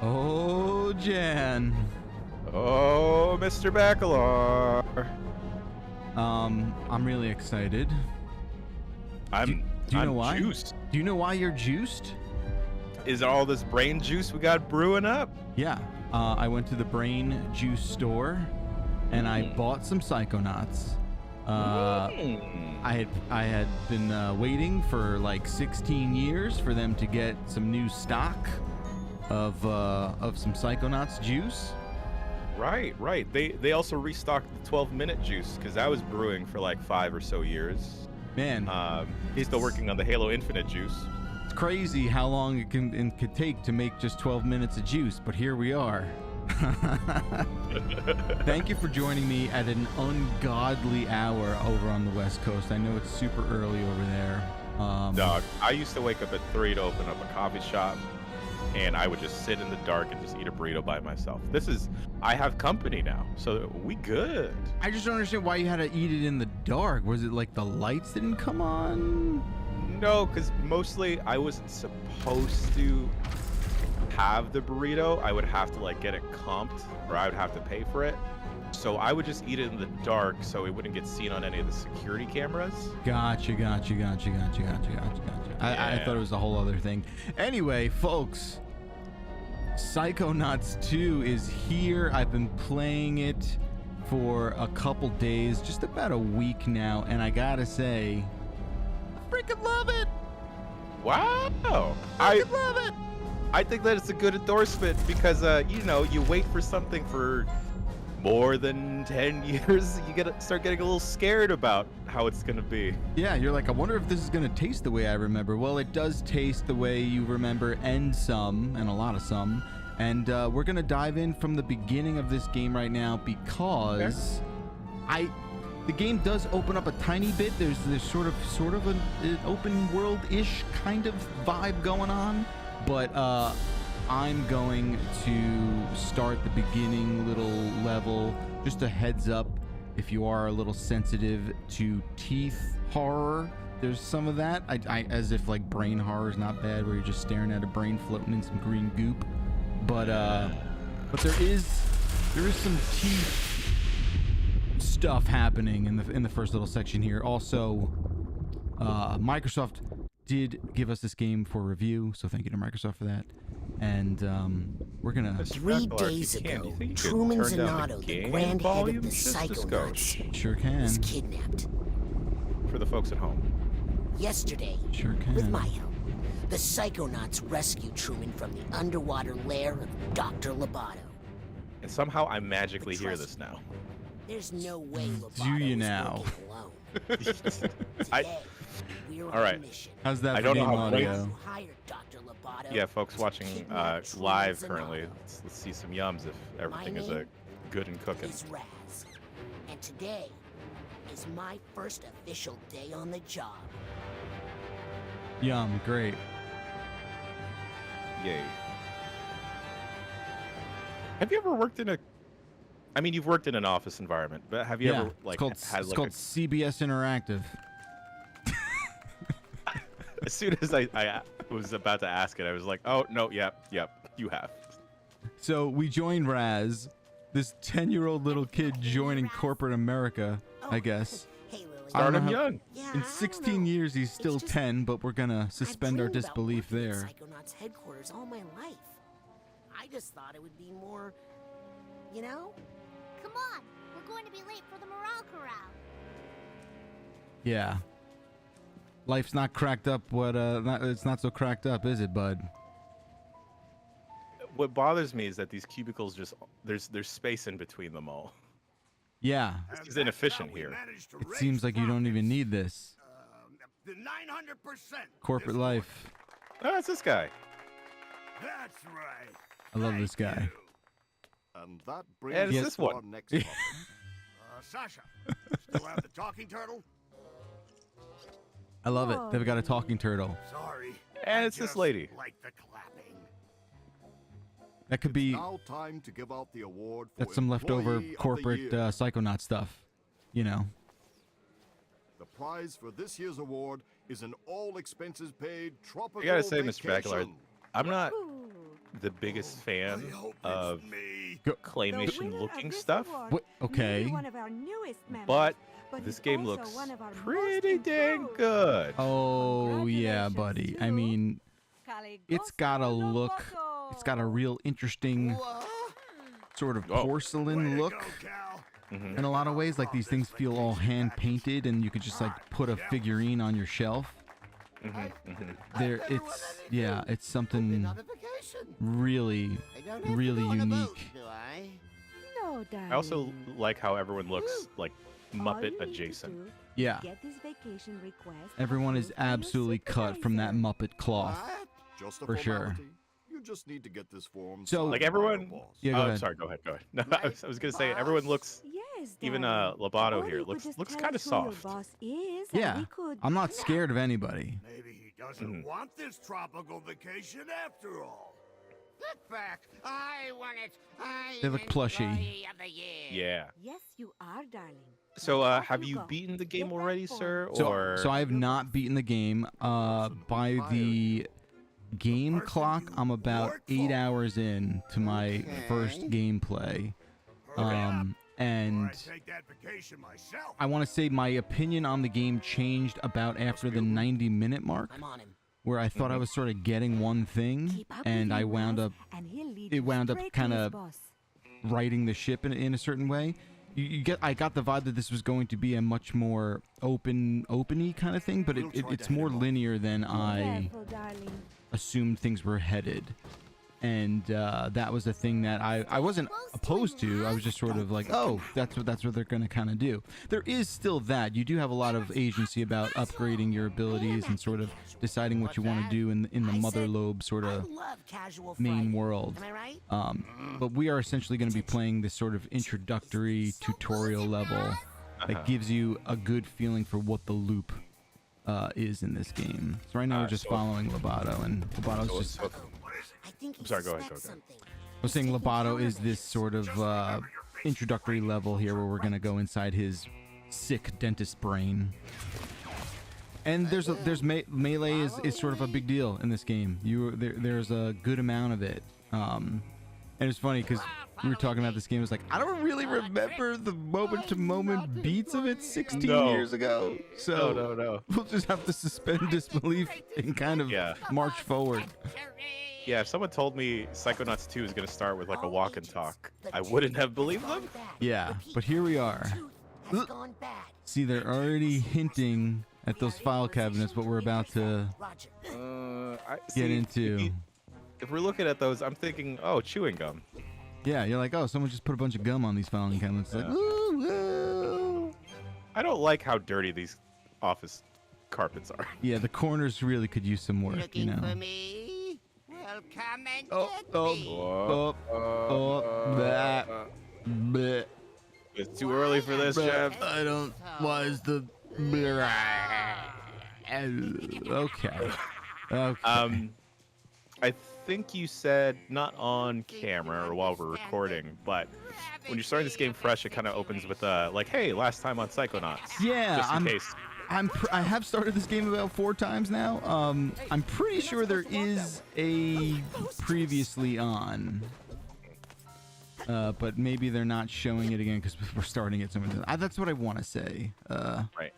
Oh, Jan. Oh, Mr. Bakalar. I'm really excited. Do you know why? Juiced. Do you know why you're juiced? Is it all this brain juice we got brewing up? Yeah. I went to the Brain Juice store and I bought some Psychonauts. I had been waiting for like 16 years for them to get some new stock of some Psychonauts juice. Right. They also restocked the 12-minute juice because I was brewing for like 5 or so years. Man, it's still working on the Halo Infinite juice. It's crazy how long it could take to make just 12 minutes of juice, but here we are. Thank you for joining me at an ungodly hour over on the West Coast. I know it's super early over there. Dog, I used to wake up at 3 to open up a coffee shop, and I would just sit in the dark and just eat a burrito by myself. I have company now, so we good. I just don't understand why you had to eat it in the dark. Was it like the lights didn't come on? No, because mostly I wasn't supposed to have the burrito. I would have to like get it comped, or I would have to pay for it. So I would just eat it in the dark so it wouldn't get seen on any of the security cameras. Gotcha. Yeah. I thought it was a whole other thing. Anyway, folks, Psychonauts 2 is here. I've been playing it for a couple days, just about a week now, and I gotta say, I freaking love it. Wow. I love it. I think that it's a good endorsement because, you wait for something for more than 10 years, you start getting a little scared about how it's going to be. Yeah, you're like, I wonder if this is going to taste the way I remember. Well, it does taste the way you remember, and a lot of some. And we're going to dive in from the beginning of this game right now because the game does open up a tiny bit. There's sort of an open world-ish kind of vibe going on. But I'm going to start the beginning little level. Just a heads up, if you are a little sensitive to teeth horror, there's some of that. As if like brain horror is not bad, where you're just staring at a brain floating in some green goop. But there is some teeth stuff happening in the first little section here. Also, Microsoft did give us this game for review, so thank you to Microsoft for that. And we're gonna 3 days ago, Truman Zanotto, the grand head of the Psychonauts, sure can was kidnapped. For the folks at home. Yesterday, sure can. With my help, the Psychonauts rescued Truman from the underwater lair of Dr. Lobato. And somehow I magically hear this now. There's no way Lobato Do you is now? working alone. Today, we're on a mission. How's that I for don't know game how audio? Yeah, folks watching live currently, let's see some yums if everything is good and cooking. Is Raz, and today is my first official day on the job. Yum, great. Yay. Have you ever worked in you've worked in an office environment, but have you ever like it's had like called CBS Interactive. As soon as I was about to ask it, I was like, oh, no, yep, you have. So we joined Raz, this 10-year-old little kid joining corporate America, I guess. Hey, Lily. Start him young. Yeah, In 16 years, he's still 10, but we're gonna suspend our disbelief there. Psychonauts headquarters all my life. I just thought it would be more, Come on, we're going to be late for the morale corral. Yeah. Life's not cracked up. It's not so cracked up, is it, bud? What bothers me is that these cubicles there's space in between them all. Yeah. This is inefficient here. It seems like you don't even need this. The 900%. Corporate life. Oh, it's this guy. That's right. I love this guy. And that And brings it's us this to our one. next topic. Sasha, still have the talking turtle? I love it. They've got a talking turtle. Sorry. And I it's this just lady. like the clapping. That could be. Now time to give out the award for That's some leftover Employee of the corporate Year. Psychonaut stuff. You know. The prize for this year's award is an all expenses paid tropical I gotta say, Mr. Bakalar, vacation. I'm not the biggest fan of Go- claymation-looking stuff, What? Okay. but this game looks pretty dang good. Oh yeah, buddy. I mean, it's got a look. It's got a real interesting sort of porcelain look in a lot of ways. Like these things feel all hand painted, and you could just like put a figurine on your shelf. It's something really, really unique. I also like how everyone looks like Muppet adjacent. Yeah. Everyone is absolutely cut from that Muppet cloth. For sure. You just need to get this form. So, Like everyone. Yeah, go ahead. Sorry. Go ahead. No, I was gonna say everyone looks. Even Lobato here looks kind of soft. Yeah. I'm not scared of anybody. Maybe he doesn't want this tropical vacation after all. Look back. I want it. They look plushy. Yeah. Yes, you are, darling. So, have you beaten the game already, sir? Or So I have not beaten the game. By the game clock, I'm about 8 hours in to my first gameplay. And Take that vacation myself. I want to say my opinion on the game changed about after the 90-minute mark, I'm on him. where I thought I was sort of getting one thing, and I wound up kind of righting the ship in a certain way. I got the vibe that this was going to be a much more open-y kind of thing, but it's more linear than I assumed things were headed. And that was a thing that I wasn't opposed to. I was just sort of like, oh, that's what they're going to kind of do. There is still that. You do have a lot of agency about upgrading your abilities and sort of deciding what you want to do in the Motherlobe sort of main world. Am I right? But we are essentially going to be playing this sort of introductory tutorial level that gives you a good feeling for what the loop is in this game. So right now we're just following Lobato, and Lobato's just... I'm sorry, go ahead. I was saying Lobato is this sort of introductory level here where we're going to go inside his sick dentist brain. And melee is sort of a big deal in this game. There's a good amount of it. And it's funny because we were talking about this game. It was like, I don't really remember the moment-to-moment beats of it 16 years ago. So No. we'll just have to suspend disbelief and kind of march forward. Yeah, if someone told me Psychonauts 2 is going to start with like a walk and talk, I wouldn't have believed them. Yeah, but here we are. See, they're already hinting at those file cabinets, what we're about to get into. If we're looking at those, I'm thinking, oh, chewing gum. Yeah, you're like, oh, someone just put a bunch of gum on these filing cabinets. It's like, ooh, ooh. I don't like how dirty these office carpets are. Yeah, the corners really could use some work, Looking you know. for me? Well, come and That. Bleh. It's too early for this, Jeff. I don't. Why is the. Okay. I think you said not on camera or while we're recording, but when you're starting this game fresh, it kind of opens with like, hey, last time on Psychonauts. Yeah, just in case. I have started this game about 4 times now. I'm pretty sure there is a previously on. But maybe they're not showing it again because we're starting it so many times. That's what I want to say. Right.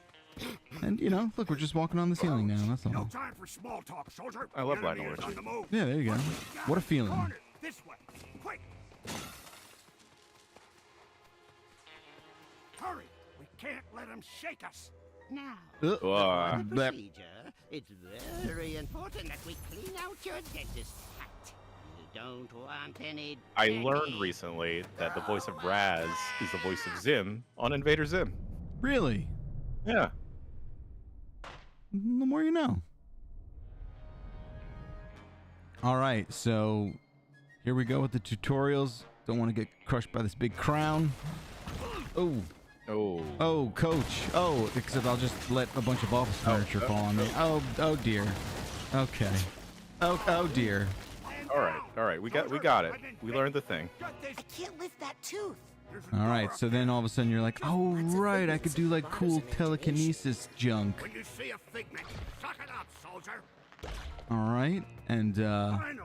And, you know, look, we're just walking on the ceiling now. That's No all. time for small talk, soldier. I love The enemy Black is on the move. Yeah, there you go. What a feeling. Corner, this way. Quick. Hurry. We can't let him shake us. Now, Whoa. the Blep. procedure. It's very important that we clean out your dentist hat. You don't want any. I learned recently that the voice of Raz is the voice of Zim on Invader Zim. Really? Yeah. The more you know. All right, so here we go with the tutorials. Don't want to get crushed by this big crown. Oh. Oh, coach. Oh, except I'll just let a bunch of office furniture fall on me. Oh dear. Okay. Oh dear. All right. We got it. We learned the thing. I can't lift that tooth. All right, so then all of a sudden you're like, oh right, I could do like cool telekinesis junk. When you see a figment, suck it up, soldier. All right, and Finally.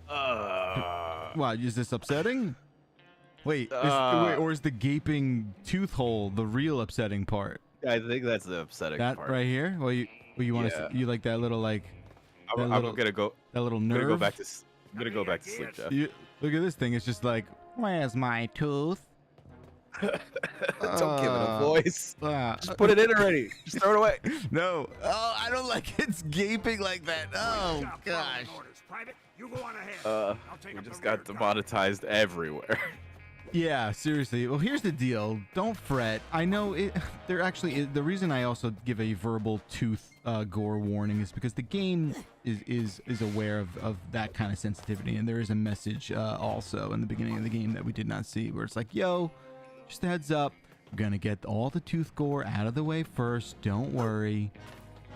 Wow, is this upsetting? Wait, or is the gaping tooth hole the real upsetting part? I think that's the upsetting That part. right here? Well, you want to you like that little like I'm gonna go. that little I'm nerve? gonna go back to. I'm gonna go back to sleep, Jeff. Look at this thing. It's just like, where's my tooth? Don't give it a voice. Just Just put it in already. Just throw it away. No. Oh, I don't like it's gaping like that. Oh gosh. Private, you go on ahead. We up just the got rear guard. demonetized everywhere. Yeah, seriously. Well, here's the deal. Don't fret. I know it. There actually the reason I also give a verbal tooth gore warning is because the game is aware of that kind of sensitivity, and there is a message also in the beginning of the game that we did not see, where it's like, yo, just a heads up, we're gonna get all the tooth gore out of the way first. Don't worry.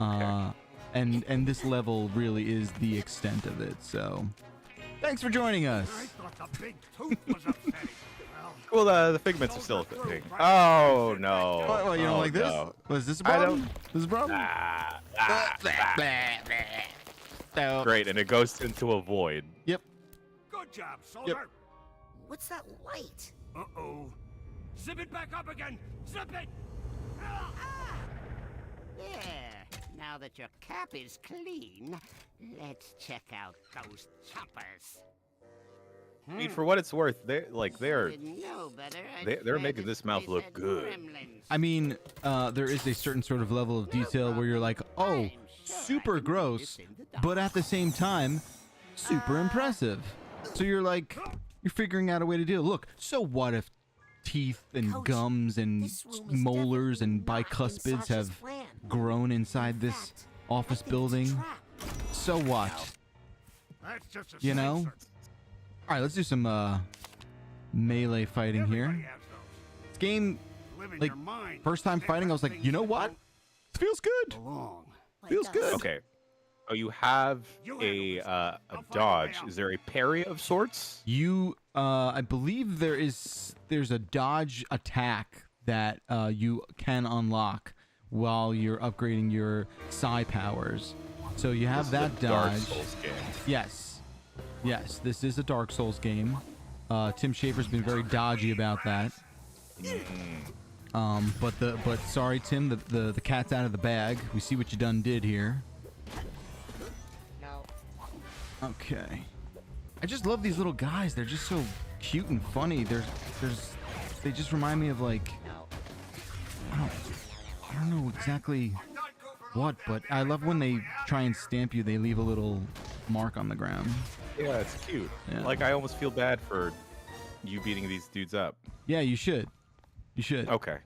And this level really is the extent of it. So, thanks for joining us. I thought the big tooth was upsetting. Well, the figments are still a thing. Oh no. Well, you don't like this? No. Was this a I problem? don't- This is a problem? So- Great, and it goes into a void. Yep. Good job, soldier. What's that light? Uh-oh. Zip it back up again. Zip it. There. Now that your cap is clean, let's check out those choppers. I mean, for what it's worth, they're Didn't know better. they're making this mouth look good. I mean, there is a certain sort of level of detail where you're like, oh, super gross, but at the same time, super impressive. So you're like, you're figuring out a way to deal. Look, so what if teeth and Coach, gums and this room is molars and definitely not in bicuspids Sasha's have plan. grown inside this fact, office I think it's a building? trap. So what? That's just a You know? sensor. All right, let's do some melee fighting here. Everybody has those. This game, Live in like, your mind. first time fighting, I was like, you know what? It feels good. Belong. Feels Like good. us. Okay. Oh, you have You a handle this. a I'll find a dodge. way out. Is there a parry of sorts? You, I believe there's a dodge attack that you can unlock while you're upgrading your psi powers. So you have This is that a Dark dodge. Souls game. Yes, this is a Dark Souls game. Tim Schafer's been very dodgy about that. But sorry, Tim, the cat's out of the bag. We see what you done did here. No. Okay. I just love these little guys. They're just so cute and funny. They just remind me of like, No. I don't know exactly what, but I love when they try and stamp you. They leave a little mark on the ground. Yeah, it's cute. Yeah. Like I almost feel bad for you beating these dudes up. Yeah, you should. You should. Okay.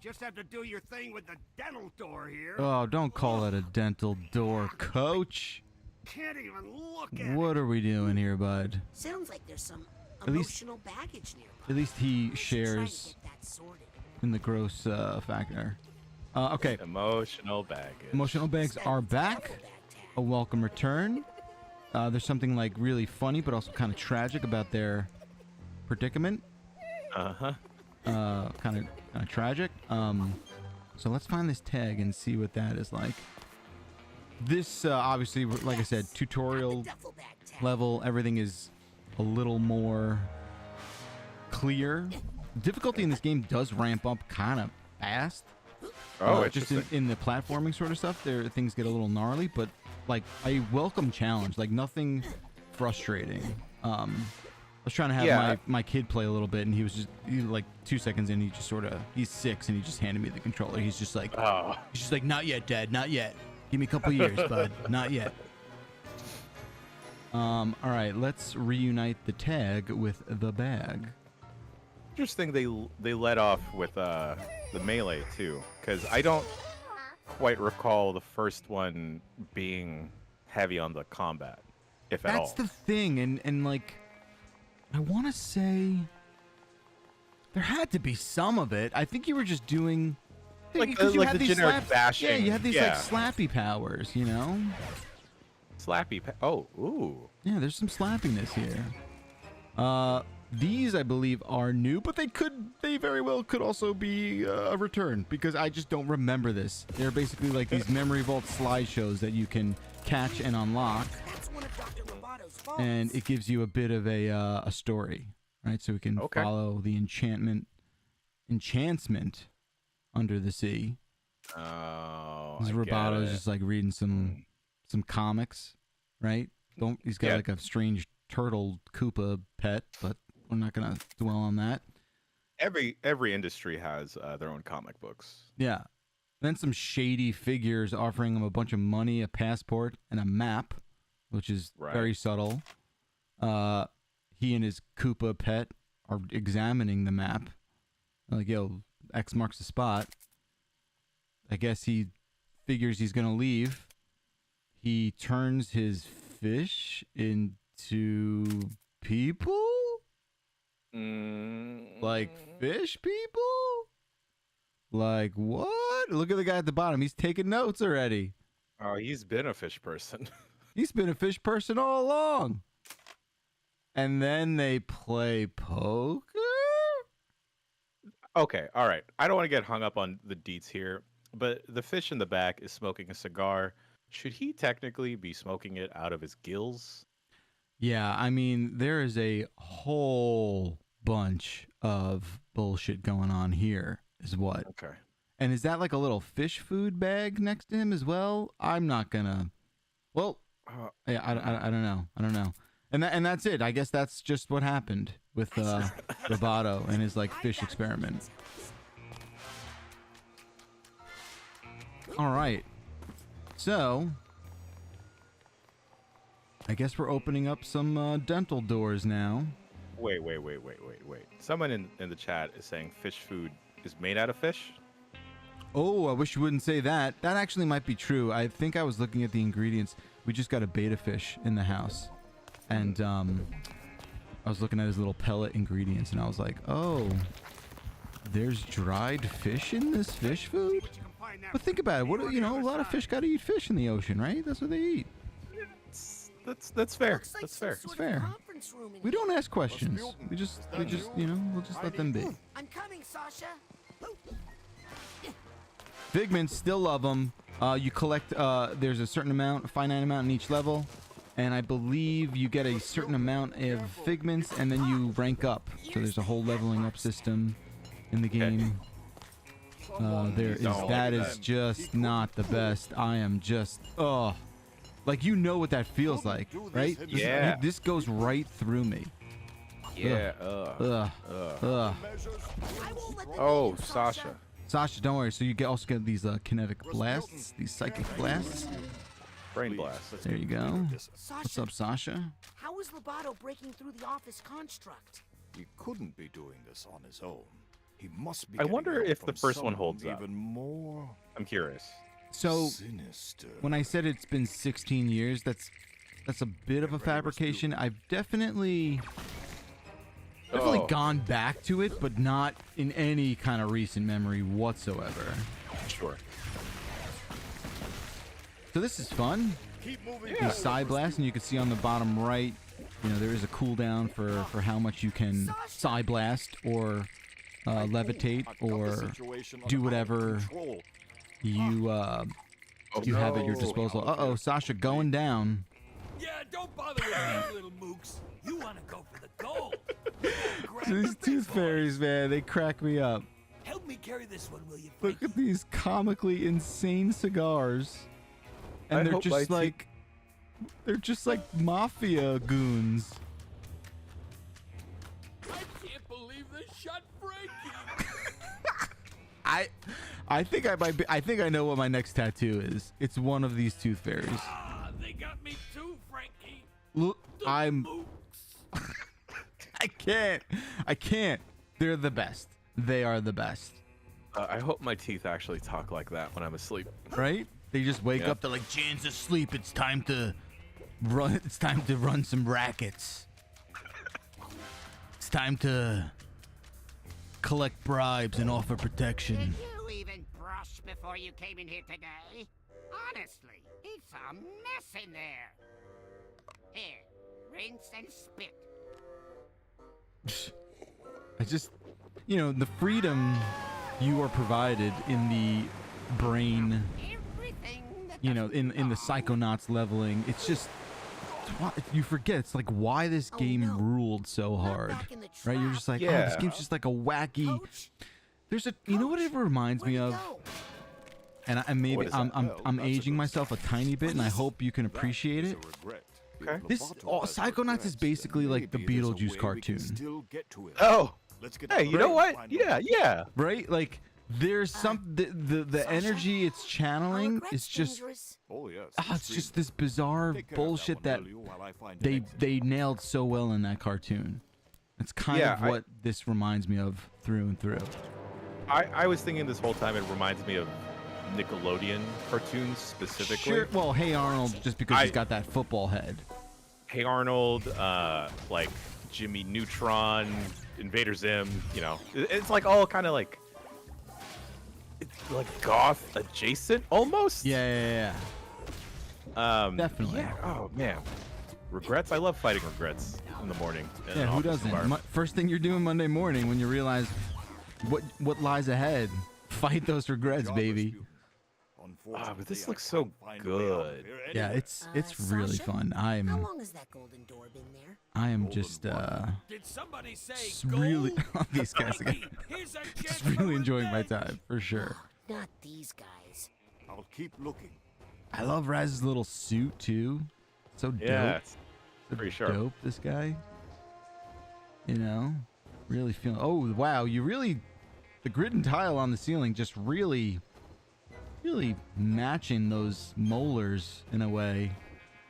Just have to do your thing with the dental door here. Oh, don't call it a dental door, Coach. Can't even look at What are we doing here, bud? Sounds like there's some At least- emotional baggage nearby. At least he We should try to shares get that sorted. in the gross factor. Okay, Emotional baggage. emotional bags Instead are of the back. duffel bag tag. A welcome return. There's something like really funny, but also kind of tragic about their predicament. Uh-huh. Kind of tragic. So let's find this tag and see what that is like. This obviously, like I said, tutorial Duffel bag tag. level. Everything is a little more clear. Difficulty in this game does ramp up kind of fast. Oh, Just interesting. in the platforming sort of stuff, there things get a little gnarly, but like a welcome challenge, like nothing frustrating. I was trying to have Yeah. my kid play a little bit, and he was like 2 seconds in, he just he's 6, and he just handed me the controller. He's just like, Oh. not yet, Dad, not yet. Give me a couple years, bud, not yet. All right, let's reunite the tag with the bag. Interesting they let off with the melee too, because I don't quite recall the first one being heavy on the combat, if at all. That's the thing, and like, I want to say there had to be some of it. I think you were just doing Like because you like had the these generic bashing. Yeah, you had these yeah. like slappy powers, you know. Slappy. Oh, ooh. Yeah, there's some slappiness here. These I believe are new, but they very well could also be a return because I just don't remember this. They're basically like these memory vault slideshows that you can catch and unlock. That's one of Dr. Robato's and it gives you a bit of a story, right? So we can follow the enchantment under the sea. Oh, Robato's just like reading some comics, right? He's got like a strange turtle Koopa pet, but we're not gonna dwell on that. Every industry has their own comic books. Yeah. Then some shady figures offering him a bunch of money, a passport, and a map, which is very subtle. He and his Koopa pet are examining the map. Like, yo, X marks the spot. I guess he figures he's gonna leave. He turns his fish into people? Like fish people? Like what? Look at the guy at the bottom. He's taking notes already. Oh, he's been a fish person. He's been a fish person all along. And then they play poker? Okay, all right. I don't want to get hung up on the deets here, but the fish in the back is smoking a cigar. Should he technically be smoking it out of his gills? Yeah, I mean, there is a whole bunch of bullshit going on here, is what. Okay. And is that like a little fish food bag next to him as well? I'm not gonna. Well, yeah, I don't know. I don't know. And that's it. I guess that's just what happened with Roboto and his like fish experiment. All right. So, I guess we're opening up some dental doors now. Wait. Someone in the chat is saying fish food is made out of fish? Oh, I wish you wouldn't say that. That actually might be true. I think I was looking at the ingredients. We just got a beta fish in the house. And I was looking at his little pellet ingredients, and I was like, oh, there's dried fish in this fish food? But think about it. What, you know, a lot of fish got to eat fish in the ocean, right? That's what they eat. That's fair. That's fair. It's fair. We don't ask questions. We just, you know, we'll just let them be. I'm coming, Sasha. Figments, still love them. You collect, there's a certain amount, a finite amount in each level. And I believe you get a certain amount of figments, and then you rank up. So there's a whole leveling up system in the game. That is just not the best. I am just, like, you know what that feels like, right? Yeah. This goes right through me. Yeah. Oh, Sasha. Sasha, don't worry. So you also get these kinetic blasts, these psychic blasts. Brain blast. There you go. What's up, Sasha? How is Lobato breaking through the office construct? He couldn't be doing this on his own. He must be. I wonder if the first one someone holds up. even more. I'm curious. So Sinister. when I said it's been 16 years, that's a bit of a fabrication. I've definitely gone back to it, but not in any kind of recent memory whatsoever. Sure. So this is fun. Keep moving. The side blast, and you can see on the bottom right, you know, there is a cooldown for how much you can side blast or levitate or do whatever you have at your disposal. Sasha going down. Yeah, don't bother with me, little mooks. You want to go for the gold. These tooth fairies, man, they crack me up. Help me carry this one, will you? Look at these comically insane cigars. And they're just like mafia goons. I can't believe they shot Frankie. I think I know what my next tattoo is. It's one of these tooth fairies. They got me too, Frankie. Look, The mooks. I can't. They're the best. They are the best. I hope my teeth actually talk like that when I'm asleep. Right? They just wake up. They're like, Jan's asleep. It's time to run. It's time to run some rackets. It's time to collect bribes and offer protection. Did you even brush before you came in here today? Honestly, it's a mess in there. Here, rinse and spit. I just, you know, the freedom you are provided in the brain, Everything that you know, in the Psychonauts leveling, it's just you forget. It's like why this game no. ruled so Not hard, back in the right? You're trap. just like, oh, Yeah. this game's just like a wacky. Coach? There's a, you know what it reminds me Where'd of, he go? and What maybe is that? I'm aging myself a tiny bit, and I hope you can appreciate it. Okay. This Psychonauts is basically like the Beetlejuice cartoon, Oh. Let's get Hey, you know what? Yeah. right? Like there's some the energy it's Are channeling regrets is just dangerous? Oh yes. it's just this bizarre bullshit that they nailed so well in that cartoon. It's kind Yeah, of what this reminds me of through and through. I was thinking this whole time it reminds me of Nickelodeon cartoons specifically. Sure. Well, Hey Arnold, just because he's I- got that football head. Hey Arnold, like Jimmy Neutron, Invader Zim, you know. It's like all kind of like it's like goth adjacent almost. Yeah. Definitely. Yeah. Oh man. Regrets? I love fighting regrets in the morning. In Yeah, an who office doesn't? environment. First thing you're doing Monday morning when you realize what lies ahead. Fight those regrets, baby. But this looks so good. Yeah, it's really Sasha? fun. How long has that golden door been there? I am just Did somebody say really gold? these guys again. Here's a Just gift for really enjoying my revenge. time for sure. Not these guys. I'll keep looking. I love Raz's little suit too. So Yeah, dope. it's So pretty sharp. dope, this guy. You know, really feeling. Oh wow, you really the grid and tile on the ceiling just really matching those molars in a way.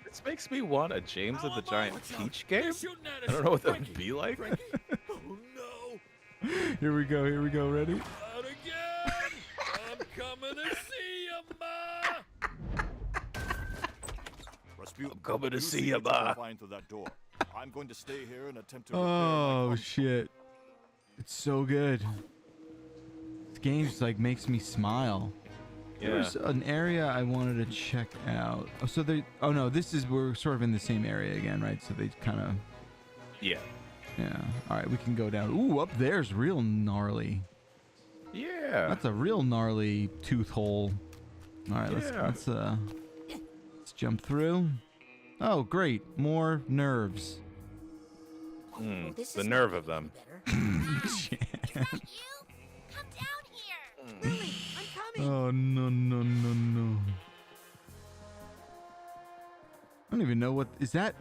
This makes me want a James of the Giant Peach game. They're shooting at I don't us. know what that Frankie, would be like. Frankie. Oh no! Here we go. Ready? Out again! I'm coming to see you, Ma! Rasputin, I'm coming to you see what ya, you can Ma. find through that door. I'm going to stay here and attempt to repair my Oh console. shit. It's so good. This game just like makes me smile. Yeah. There's an area I wanted to check out. Oh, so they. Oh no, we're sort of in the same area again, right? So they kind of. Yeah. Yeah. All right, we can go down. Ooh, up there's real gnarly. Yeah. That's a real gnarly tooth hole. All right, Yeah. let's jump through. Oh, great, more nerves. Mm, This the is nerve not of them. getting better. Is that you? Come down here. Lily, I'm coming. Oh no. I don't even know what is that.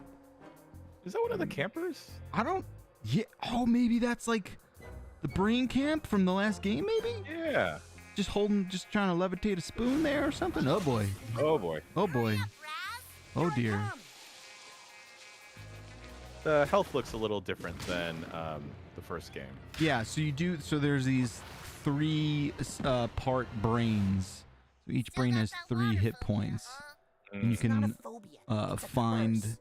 Is that one of the campers? I don't. Yeah. Oh, maybe that's like the brain camp from the last game. Maybe Yeah. just trying to levitate a spoon there or something. Oh boy. Oh boy. Oh boy. Raz? Oh dear. The health looks a little different than the first game. Yeah. So you do. So there's these 3 part brains. So each brain has 3 hit points, and you It's not a can phobia. It's a find curse.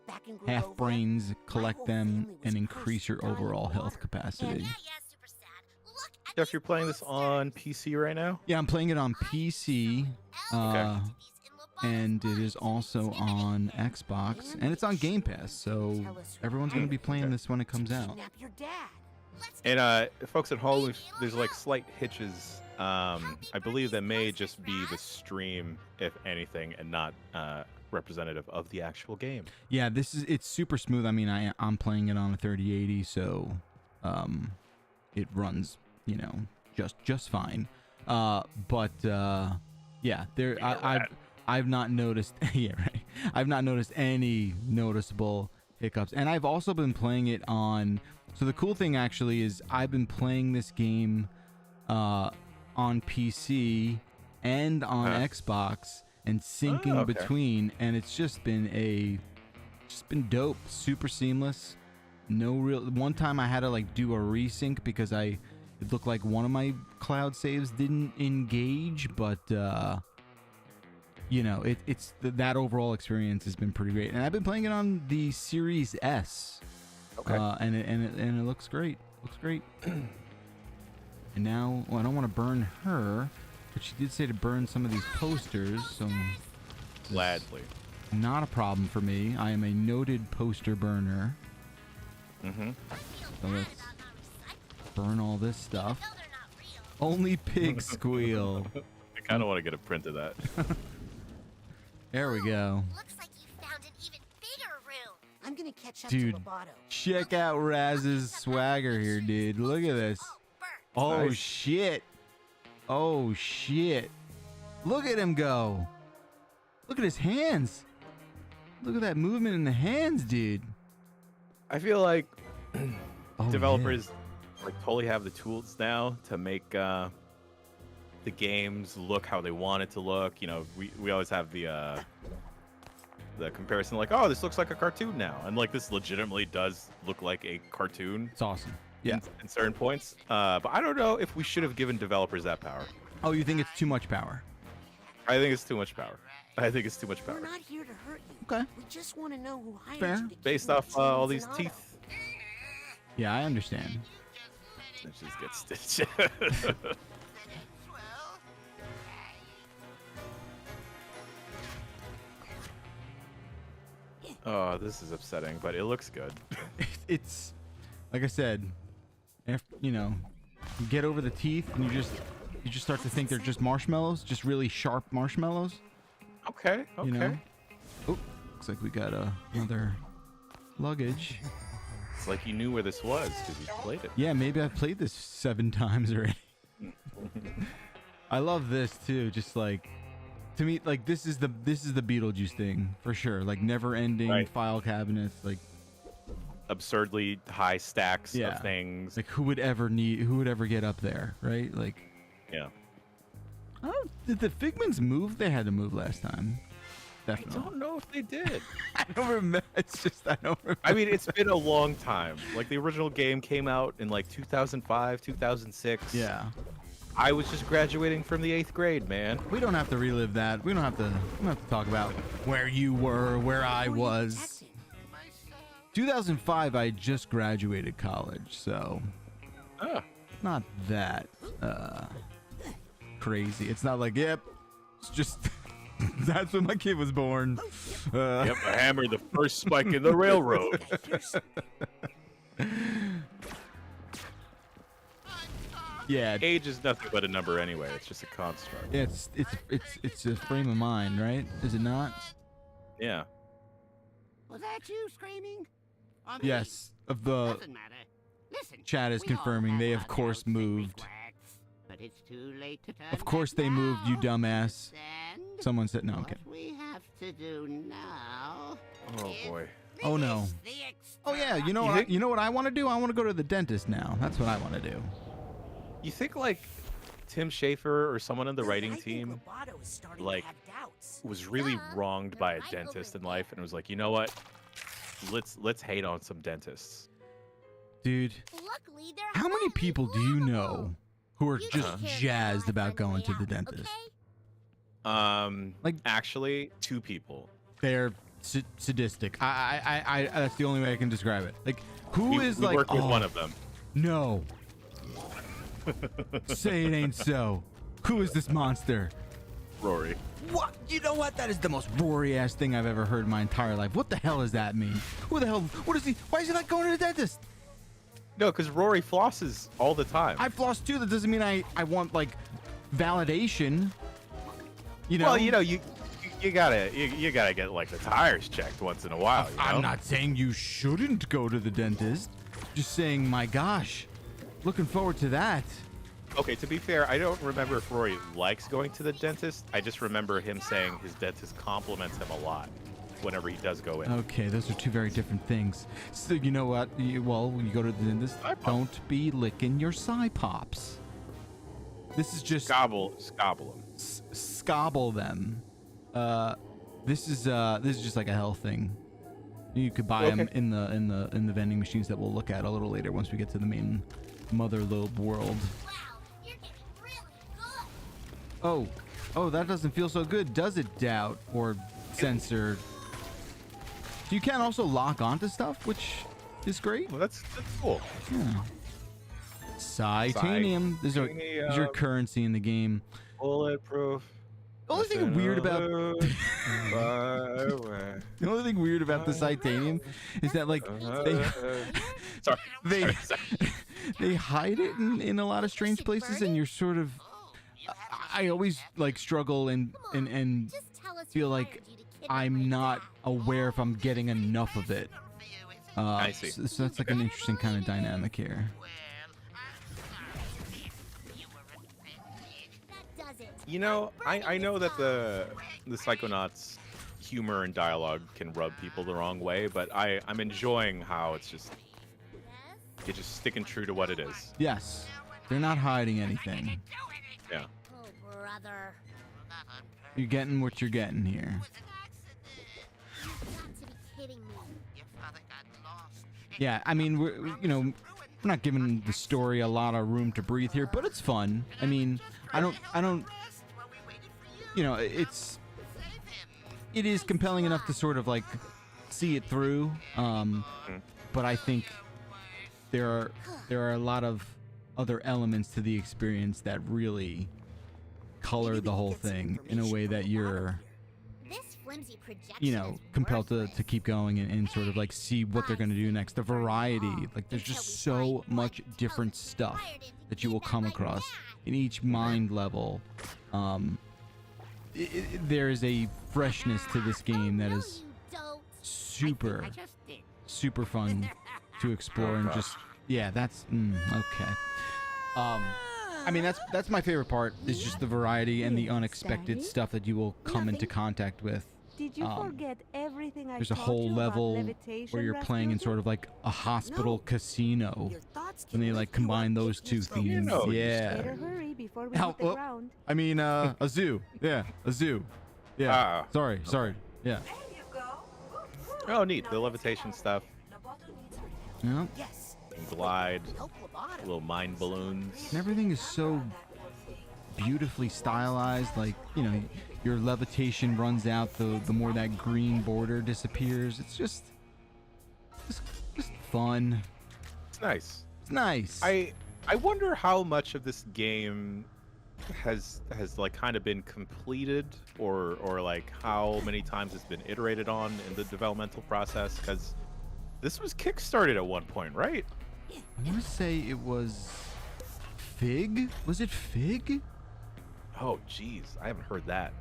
Back in half Grudova, brains, my collect whole them, family was and cursed increase your to die in overall the health water. capacity. Super sad. Look at Jeff, these you're playing this on monsters. PC right now? Yeah, I'm playing it on PC, and it is also on Xbox, and it's on Game Pass. So everyone's gonna be playing this when it comes out. Kidnap your dad. And folks at home, there's like slight hitches. I believe that may just be the stream, if anything, and not representative of the actual game. Yeah, it's super smooth. I mean, I'm playing it on a 3080, so it runs, just fine. But yeah, I've not noticed. Yeah, right. I've not noticed any noticeable hiccups, and I've also been playing it on. So the cool thing actually is I've been playing this game on PC and on Xbox and syncing okay. between, and it's just been dope, super seamless. No real. One time I had to like do a resync because it looked like one of my cloud saves didn't engage, but it's that overall experience has been pretty great, and I've been playing it on the Series S. Okay. And it looks great. Looks great. And now, I don't want to burn her, but she did say to burn some of these posters, so Gladly. not a problem for me. I am a noted poster burner. Mm-hmm. So let's burn all this stuff. Only pigs squeal. I kind of want to get a print of that. There we go. Looks like you found an even bigger catch up Dude, to Lobato. check out Raz's swagger here, dude. Look at this. Oh, Nice. shit. Oh, shit. Look at him go. Look at his hands. Look at that movement in the hands, dude. I feel like Oh, developers like totally have the tools now to make the games look how they want it to look. You know, we always have the comparison, like, oh, this looks like a cartoon now, and like this legitimately does look like a cartoon. It's awesome. Yeah. In certain points, but I don't know if we should have given developers that power. Oh, you think it's too much power? I think it's too much power. I think it's too much We're power. not here to hurt you. Okay. We just want to know who hired Fair. you to keep Based the off all teens these and Otto. teeth, Yeah, I understand. it just gets stitched. Oh, this is upsetting, but it looks good. It's like I said, after, you know, you get over the teeth and you just start to think they're just marshmallows, just really sharp marshmallows. Okay, okay. You know? Oh, looks like we got another luggage. It's like you knew where this was because you played it. Yeah, maybe I've played this 7 times already. I love this too. Just like, to me, like this is the Beetlejuice thing for sure. Like never-ending Right. file cabinets. Like Absurdly high stacks Yeah. of things. who would ever get up there, right? Like, Yeah. did the Figments move? They had to move last time. I Definitely. don't know if they did. I don't remember. It's just I don't remember. I mean, it's been a long time. Like the original game came out in like 2005, 2006. Yeah. I was just graduating from the 8th grade, man. We don't have to relive that. We don't have to talk about where you were, where I Who are you was. protecting? 2005, I just graduated college, so Ah, not that crazy. It's not like, yep, it's just that's when my kid was born. yep, I hammered the first spike in the railroad. Yeah, Age is nothing but a number anyway. It's just a construct. it's a frame of mind, right? Is it not? Yeah. Was that you screaming? Or me? Yes. Of the Doesn't matter. Listen, chat is we all confirming have they our of course doubts and moved. regrets, but it's too late to turn Of course back they moved, you now. dumbass. Understand? Someone said no. Okay. What we have to do now. Oh is boy. Oh no. finish the Oh yeah. You know You what? think- You know what I want to do? I want to go to the dentist now. That's what I want to do. You think like Tim Schafer or someone on the Well, writing I think team Lobato is starting like, to have doubts. was really Duh, wronged the by a Bible dentist in is life and was like, you know what? Let's hate on some dentists. Dude, Luckily, they're how many highly people do you know lovable. who are You just take care of jazzed them about on the going way to the out, dentist? okay? Like- Actually, 2 people. They're sadistic. I that's the only way I can describe it. Like, who is we like, work with oh, one of them. no. Say it ain't so. Who is this monster? Rory. What? You know what? That is the most Rory-ass thing I've ever heard in my entire life. What the hell does that mean? Who the hell? What is he? Why is he not going to the dentist? No, because Rory flosses all the time. I floss too. That doesn't mean I want like validation. You know. Well, you know, you gotta get like the tires checked once in a while. You know? I'm not saying you shouldn't go to the dentist. Just saying, my gosh, looking forward to that. Okay, to be fair, I don't remember if Rory likes going to the dentist. I just remember him saying his dentist compliments him a lot whenever he does go in. Okay, those are two very different things. So you know what? When you go to the dentist, Pop. don't be licking your Psy Pops. This is just Scobble him. scobble them. This is just like a health thing. You could buy them Okay. in the vending machines that we'll look at a little later once we get to the main Motherlobe world. Wow, you're getting really good. Oh, that doesn't feel so good, does it, Doubt or Censor? You can also lock onto stuff, which is great. Well, that's cool. Yeah. Titanium. This is your Titanium. currency in the game. Bulletproof. The only thing weird about Sorry. the only thing weird about the Titanium is that like they they hide it in a lot of strange places, and you're sort of. I always like struggle and Just tell us feel who like hired you to kidnap my I'm not dad. aware if I'm getting enough of it. I see. So that's like an interesting kind of dynamic here. That does it. You know, I know that the Psychonauts humor and dialogue can rub people the wrong way, but I'm enjoying how it's just sticking true to what it is. Yes, they're not hiding anything. Yeah. Oh, brother. You're getting what you're getting here. You've got to be kidding me. Yeah, I mean, we're not giving the story a lot of room to breathe here, but it's fun. I mean, I don't, it is compelling enough to sort of like see it through. But I think there are a lot of other elements to the experience that really color the whole thing in a way that you're, This flimsy projection is compelled to worthless. keep going and sort of like see what they're going to do next. The variety, like there's just so much different stuff that you will come across in each mind level. There is a freshness to this game that is super, super fun to explore and just, yeah, that's, okay. I mean, that's my favorite part, is just the variety and the unexpected stuff that you will come into contact with. Did you forget everything I There's a taught whole you about level levitation, where you're playing in Rasputin? sort of like a hospital casino, Your thoughts and can they lift like you combine up, those get you two from themes. know, Yeah. Better hurry before we Ow, hit the oh, ground. I mean, a zoo. Yeah, a zoo. Yeah. Sorry. Yeah. Oh, neat. The levitation stuff. Yeah. Yes. And glide. Help Loboto. Little mind balloons. And everything is so beautifully stylized. Like, your levitation runs out, the more that green border disappears. It's just fun. It's nice. It's nice. I wonder how much of this game has like kind of been completed, or like how many times it's been iterated on in the developmental process, because this was kickstarted at one point, right? I want to say it was Fig. Was it Fig? Oh, jeez, I haven't heard that.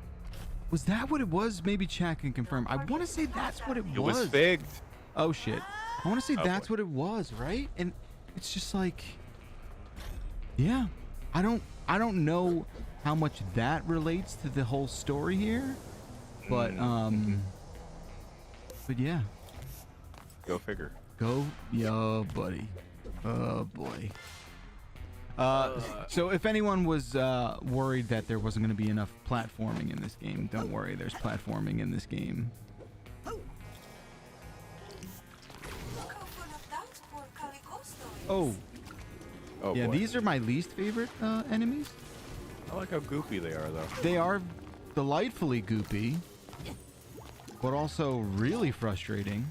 Was that what it was? Maybe chat can confirm. I want to say that's what it was. It was figged. Oh shit. I want to say Oh, that's boy. what it was, right? And it's just like, yeah, I don't know how much that relates to the whole story here, but but yeah, Go figure. yo, buddy. Oh boy. So if anyone was worried that there wasn't going to be enough platforming in this game, don't worry. There's platforming in this game. Oh, Oh, yeah. boy. These are my least favorite enemies. I like how goofy they are, though. They are delightfully goopy, but also really frustrating.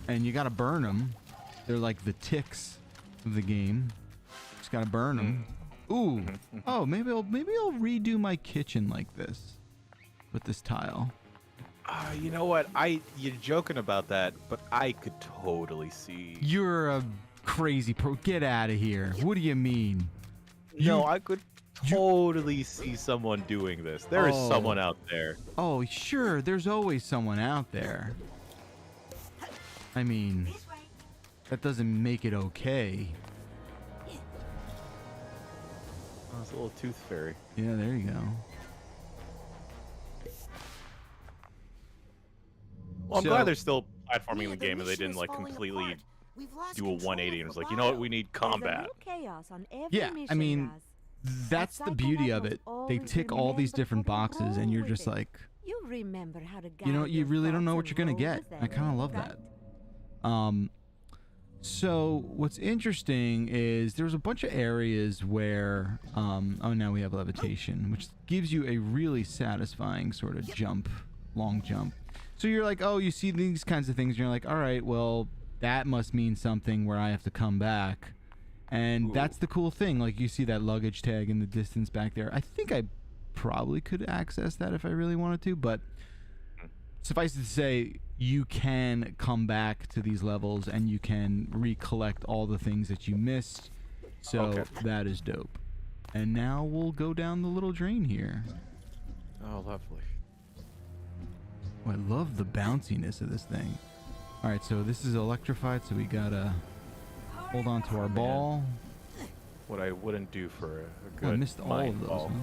And you gotta burn them. They're like the ticks of the game. Just gotta burn them. Ooh. Oh, maybe I'll redo my kitchen like this with this tile. You know what? You're joking about that, but I could totally see. You're a crazy pro. Get out of here. What do you mean? No, I could totally see someone doing this. There is Oh. someone out there. Oh, sure. There's always someone out there. I mean, that doesn't make it okay. Oh, it's a little tooth fairy. Yeah, there you go. Well, I'm So- glad they're still platforming Yeah, the game, and they mission didn't is like falling completely apart. We've lost do a control 180 and of was like, you know what, Loboto. we need There's a combat. little chaos on every Yeah, I mission, mean, Raz. that's the beauty of it. They tick all these different boxes, and you're just like, You remember how to you know, guide you your really don't know thoughts what you're gonna and get. roll I with kind of them, love right? that. So what's interesting is there's a bunch of areas where, oh, now we have levitation, which gives you a really satisfying sort of jump, long jump. So you're like, oh, you see these kinds of things, and you're like, all right, well, that must mean something where I have to come back. And that's the cool thing. Like, you see that luggage tag in the distance back there. I think I probably could access that if I really wanted to, but suffice it to say, you can come back to these levels and you can recollect all the things that you missed. So Okay. that is dope. And now we'll go down the little drain here. Oh, lovely. Oh, I love the bounciness of this thing. All right, so this is electrified, so we gotta hold on to our ball. What I wouldn't do for a Oh, good I missed all mind of those. ball. Huh?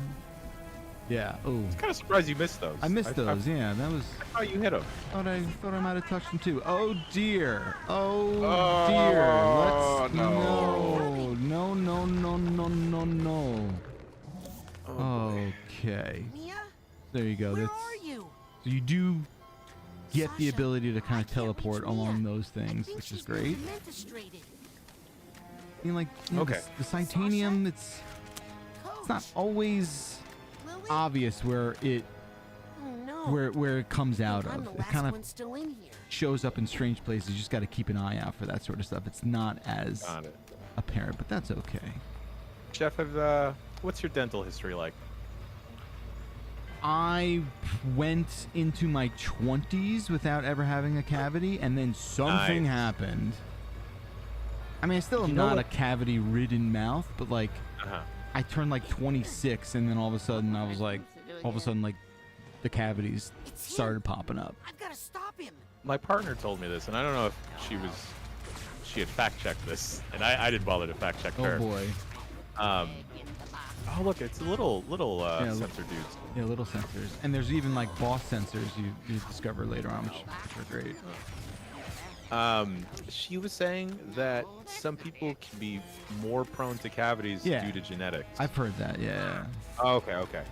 Yeah. Oh, Kind of surprised you missed those. I missed those. Yeah, that was. How you hit them? Thought I might have touched them too. Oh dear. Oh Oh, dear. Let's no. no. Oh, Okay. Mia, There you go. where That's are you? so you do get the Sasha, ability to kind I of can't reach teleport Mia. along those I things, think which is she's been great. dementostrated. I mean, like, you know, Okay. the Titanium, it's not always Lily? obvious where it Oh, no. where it comes out I'm of. the It last kind one of still in here. shows up in strange places. You just got to keep an eye out for that sort of stuff. It's not as got it. apparent, but that's okay. Jeff, what's your dental history like? I went into my 20s without ever having a cavity, and then something Nice. happened. I mean, I still am You know not what- a cavity-ridden mouth, but like, Uh-huh. I turned like 26, and then all of a sudden, I was like, like, the cavities It's him. started popping up. I've got to stop him. My partner told me this, and I don't know if she had fact-checked this, and I didn't bother to fact-check Oh her. boy. Oh, look, it's little Yeah, look. sensor dudes. Yeah, little sensors, and there's even like boss sensors you discover later on, which are great. She was saying that some people can be more prone to cavities Yeah. due to genetics. I've heard that. Yeah. Oh, okay.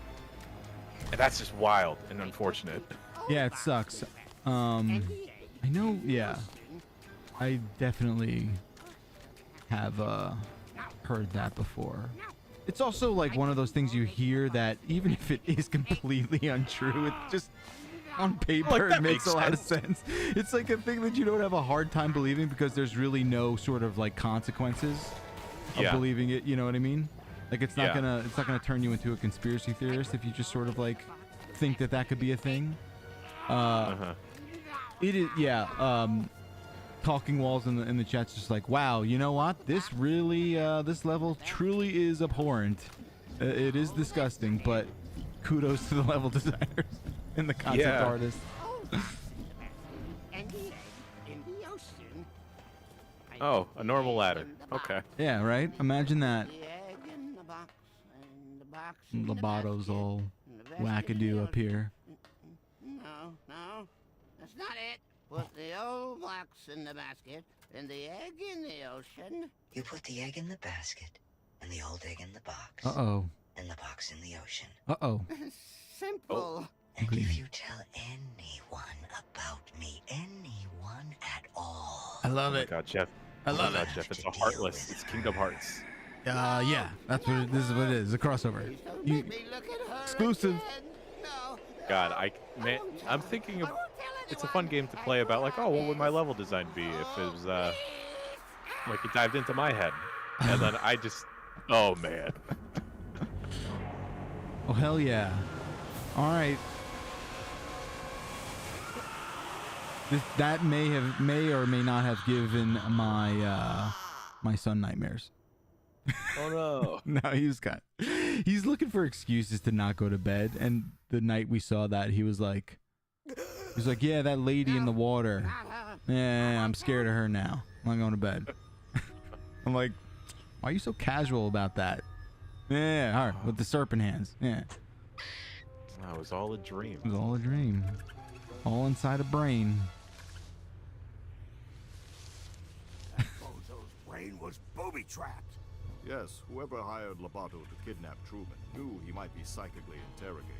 And that's just wild and unfortunate. Yeah, it sucks. I know. Yeah, I definitely have heard that before. It's also like one of those things you hear that even if it is completely untrue, it just on paper Like, it that makes makes a lot of sense. It's like a thing that you don't have a hard time believing because there's really no sort of like consequences of Yeah. believing it. You know what I mean? Like it's not Yeah. gonna turn you into a conspiracy theorist if you just sort of like think that could be a thing. Uh-huh. It is, yeah. Talking Walls in the chat's just like, wow, you know what? This really, this level truly is abhorrent. It is disgusting, but kudos to the level designers and the concept Yeah. artists. And the egg in the ocean. Oh, a normal ladder. Okay. Yeah, right? Imagine that. The egg in the box, and the box in the Lobato's basket, all and the basket in wackadoo the up here. No, that's not it. Put the old box in the basket, and the egg in the ocean. You put the egg in the basket, and the old egg in the box, Uh-oh. and the box in the ocean. Uh-oh. Simple. And if you tell anyone about me, anyone at all, I love Oh my it. God, Jeff. I love God, it. Jeff. It's a Heartless. It's Kingdom Hearts. Yeah, that's what this is what it is. A crossover. Don't You, make me look at her exclusive. again. No. God, I'm thinking of. It's a fun game to play about. Like, oh, what would my level design be if it was like it dived into my head, and then I just. Oh man. Oh hell yeah! All right. That may or may not have given my my son nightmares. Oh no. No, he's looking for excuses to not go to bed. And the night we saw that, he was like, yeah, that lady in the water. Yeah, I'm scared of her now. I'm not going to bed. I'm like, why are you so casual about that? Yeah, all right, with the serpent hands. Yeah, That was all a dream. it was all a dream, all inside a brain. Bozo's brain was booby-trapped. Yes, whoever hired Lobato to kidnap Truman knew he might be psychically interrogated.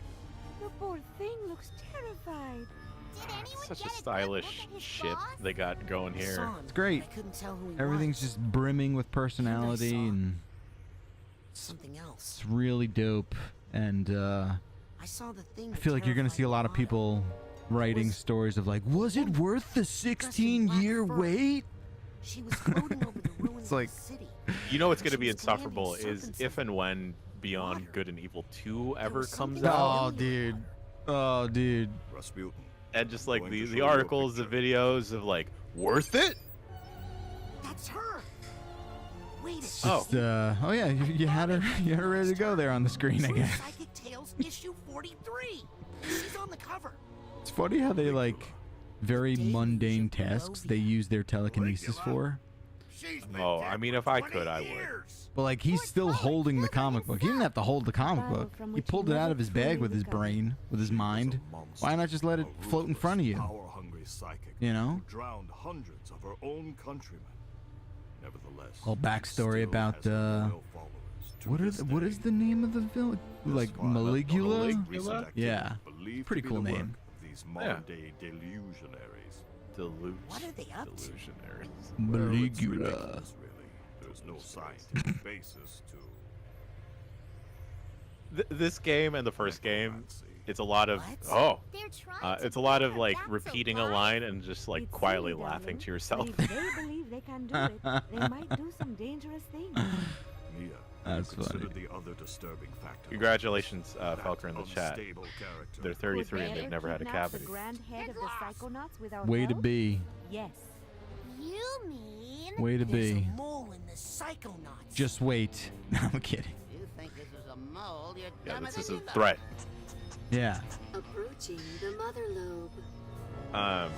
The poor thing looks terrified. Did anyone Such get a good stylish look at his shit claws? they got going here. Saw him. It's great. I couldn't tell who he Everything's was. just brimming with personality, saw and something else. it's really dope. And I saw the thing. I feel like you're gonna see a lot of people writing stories of like, was it worth the 16-year wait? She was floating over the ruins like- of the city. You know what's going to be She was commanding insufferable is serpents if of and when Beyond water. Good and Evil 2 ever was comes something out. Oh, dude. Oh, dude. Rasputin. And just like Going to show the you a articles, the picture. videos of like, worth it? That's her. Wait a It's second. just, oh yeah, you had her ready to go there on the screen, I True guess. Psychic Tales issue 43. She's on the cover. It's funny how they like very mundane tasks they use their telekinesis for. She's been Oh, dead I mean, for if I 20 could, I would. years. But like he's still holding the comic book. He didn't have to hold the comic book. He pulled it out of his bag with his brain, with his mind. Why not just let it float in front of you? Power-hungry psychic You know? who drowned hundreds of her own countrymen. Nevertheless, Whole backstory she still about has loyal followers to this what day. is the name of the village? Like This far, the Maligula? recent activity Yeah. believed Pretty to be cool the work name. of these modern-day delusionaries. What are they up to? Delusionaries. Well, it's Maligula. ridiculous, really. There's no scientific basis to This game and the first game, fancy. it's a lot of What? They're trying to it's a lot bring of her like back to repeating a life. line and just like It's quietly silly, laughing darling, to yourself. But if they believe they can do it, they might do some dangerous things. Mia, That's consider funny. the other disturbing factor. Congratulations, That Falker in the chat. unstable character. They're 33 and Would they've they never had a kidnap cavity. The grand head of the Psychonauts without Way to help? be. Yes. You mean? Way to There's be. a mole in the Psychonauts. Just wait. No, I'm kidding. You think this is a mole? You're Yeah, dumber this than is you a look. threat. Yeah. Approaching the Motherlobe.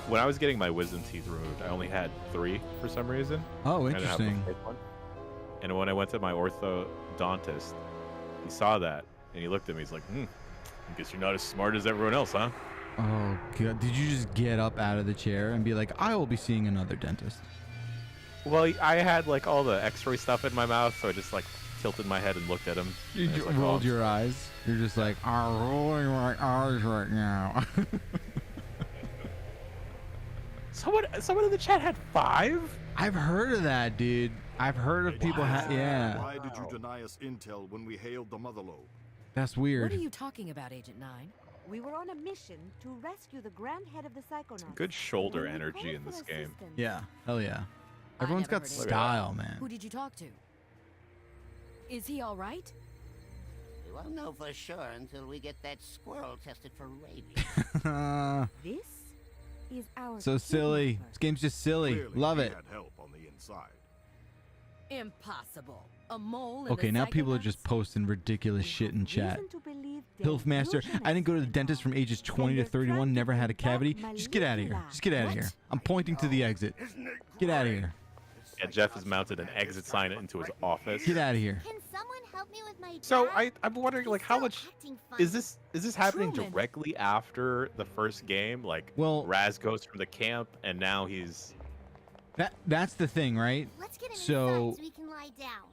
When I was getting my wisdom teeth removed, I only had 3 for some reason. Oh, I didn't have the interesting. 4th one. And when I went to my orthodontist, he saw that and he looked at me. He's like, I guess you're not as smart as everyone else, huh? Oh god. Did you just get up out of the chair and be like, I will be seeing another dentist? Well, I had like all the x-ray stuff in my mouth, so I just like tilted my head and looked at him. You and I was like, rolled "Oh, your eyes. You're just like, I'm rolling my eyes right now. Someone in the chat had 5? I've heard of that, dude. I've heard of people yeah. Why did you deny us intel when we hailed the Motherlobe? That's What weird. are you talking about, Agent 9? We were on a mission to rescue the grand head of the Psychonauts. Good shoulder When we energy called in for this game. assistance. Yeah. Hell yeah. I Everyone's never got heard of it. style, man. Who did you talk to? Is he all right? We won't know for sure until we get that squirrel tested for rabies. This is our So silly. kidnapper. This game's just silly. Clearly, Love he it. had help on the inside. Impossible. A mole in Okay, the now people are Psychonauts? just posting ridiculous We shit have in chat. reason to believe Pilf Master, I didn't go to the dentist from ages 20 to 31, never had a cavity. Just get out of here. Just get out of here. I'm pointing to the exit. Isn't it Get out of great? here. Yeah, Jeff has mounted an exit sign into his office. Get out of here. Can someone help me with my So dad? I'm wondering, like, how He's much still acting funny. is this happening Truman. directly after the first game? Like, Well- Raz goes from the camp and now he's That's the thing, right? Let's get him So- inside so we can lie down.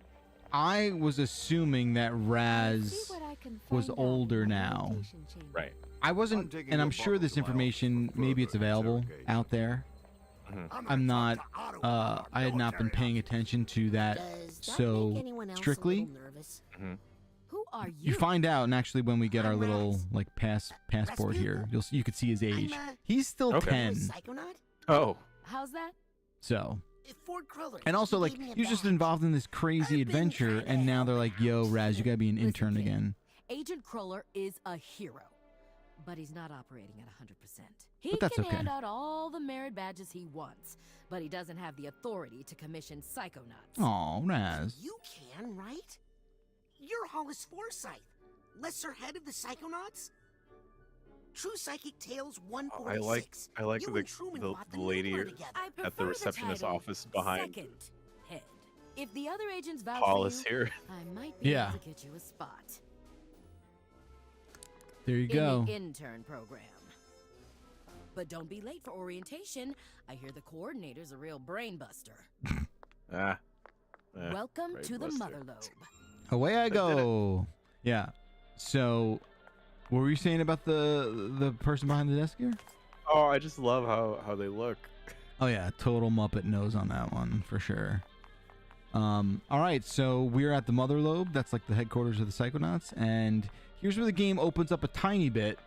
I was assuming that See Raz what I can was find out older in the now. meditation chamber. right. I wasn't, taking and I'm your sure body this to my office information, for maybe it's further available interrogation. out there. I'm I'm gonna not, talk to Otto about I had not been military paying attention to that Does that so make anyone else strictly. a little nervous? Who are you? You find out, and actually, when we get our I'm little Raz. like passport Rescue? here, you could see his age. I'm, He's still Okay. 10, Psychonaut? Oh, How's that? so. Ford Cruller. And also, He like, gave me a he was just badge. involved in this crazy I've been adventure, kinda and now they're like, "Yo, Raz, you gotta be an Listen, intern kid. again." Agent Cruller is a hero, but he's not operating at 100%. He But that's can okay. hand out all the merit badges he wants, but he doesn't have the authority to commission Psychonauts. Aw, Raz. You can, right? You're Hollis Forsyth, lesser head of the Psychonauts? True Psychic Tales 146. I like You the and Truman fought the lady Nibbler together. I at the prefer receptionist title office behind Second Head. If the other agents vouch Paulus for you, here. I might be Yeah. able to get you a spot There you in go. the intern program. But don't be late for orientation. I hear the coordinator's a real brain buster. Ah. Welcome brain to the buster. Motherlobe. Away I did it. go. Yeah. So, what were you saying about the person behind the desk here? Oh, I just love how they look. Oh yeah, total Muppet nose on that one for sure. All right, so we're at the Motherlobe. That's like the headquarters of the Psychonauts, and here's where the game opens up a tiny bit,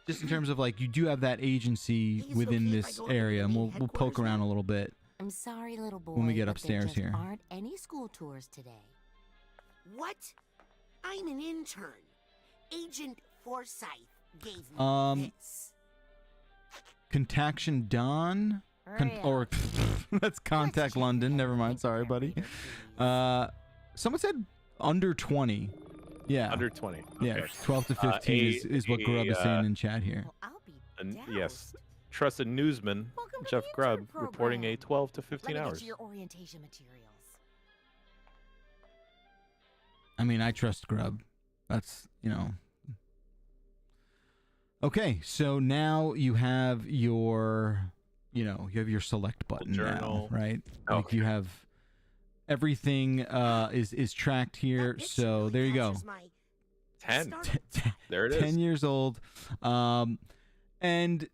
just in terms of like you do have that agency Think it's within okay if I this go up to area, the and main we'll poke headquarters around now? a little bit. I'm sorry, little boy. When we get but there upstairs just here. aren't any school tours today. What? I'm an intern. Agent Forsyth gave me this. Contaction Dawn, or that's Contact London. Never mind. Sorry, buddy. Someone said under 20. Yeah. Under 20. Yeah, Okay. 12 to 15 is what Grub is saying in chat here. Well, I'll be And doused. yes, trusted newsman, Welcome to Jeff the Grubb, Intern reporting a program. 12 to Let 15 me hours. get you your orientation materials. I mean, I trust Grubb. That's, Okay, so now you have your, you have your select button now, Journal. right? Oh, Like you have everything is tracked here. That picture So really there you go. captures my 10. startup There it is. 10 years old. And,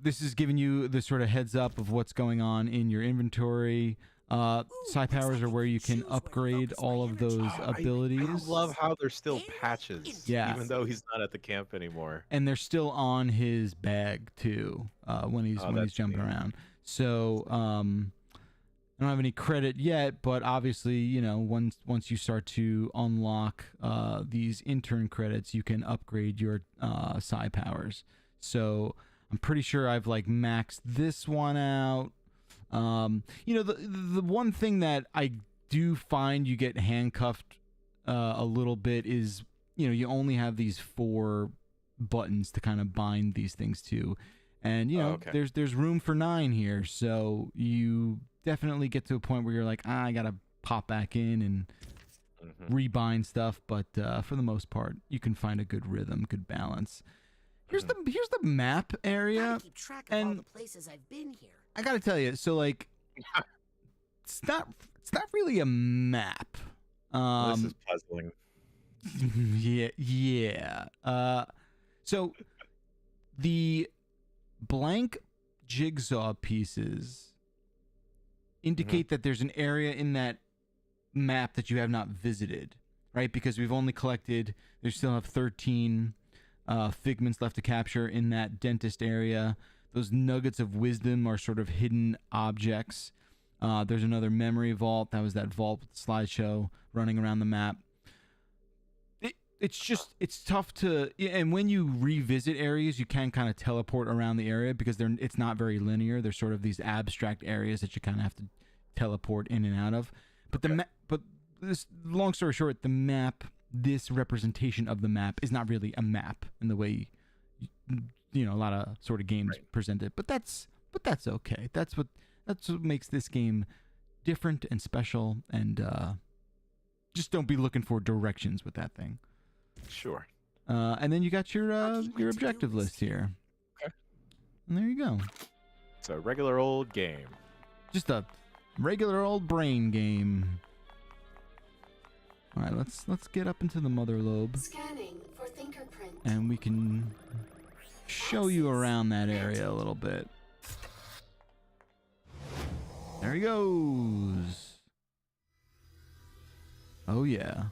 this is giving you the sort of heads up of what's going on in your inventory. Psi powers are where you can upgrade all of those abilities. I love how they're still patches, Yeah. even though he's not at the camp anymore. And they're still on his bag too when he's that's jumping neat. around. So I don't have any credit yet, but obviously once you start to unlock these intern credits, you can upgrade your psi powers. So I'm pretty sure I've like maxed this one out. The one thing that I do find you get handcuffed a little bit is you only have these 4 buttons to kind of bind these things to, and okay. there's room for 9 here, so you definitely get to a point where you're like, I gotta pop back in and rebind stuff, but for the most part you can find a good rhythm, good balance. Here's the map area, Gotta keep track of all the places I've been here. I gotta tell you, so like it's not really a map. This is puzzling. Yeah. So the blank jigsaw pieces indicate that there's an area in that map that you have not visited, right? Because we've only collected, they still have 13 figments left to capture in that dentist area. Those nuggets of wisdom are sort of hidden objects. There's another memory vault. That was that vault slideshow running around the map. It's tough to, and when you revisit areas, you can kind of teleport around the area because it's not very linear. There's sort of these abstract areas that you kind of have to teleport in and out of. But this, long story short, the map, this representation of the map is not really a map in the way a lot of sort of games present it. But that's okay. That's what makes this game different and special. And just don't be looking for directions with that thing. Sure. And then you got your objective list here. Okay. And there you go. It's a regular old game. Just a regular old brain game. All right, let's get up into the Motherlobe. Scanning for fingerprint. And we can show you around that area a little bit. There he goes. Oh yeah.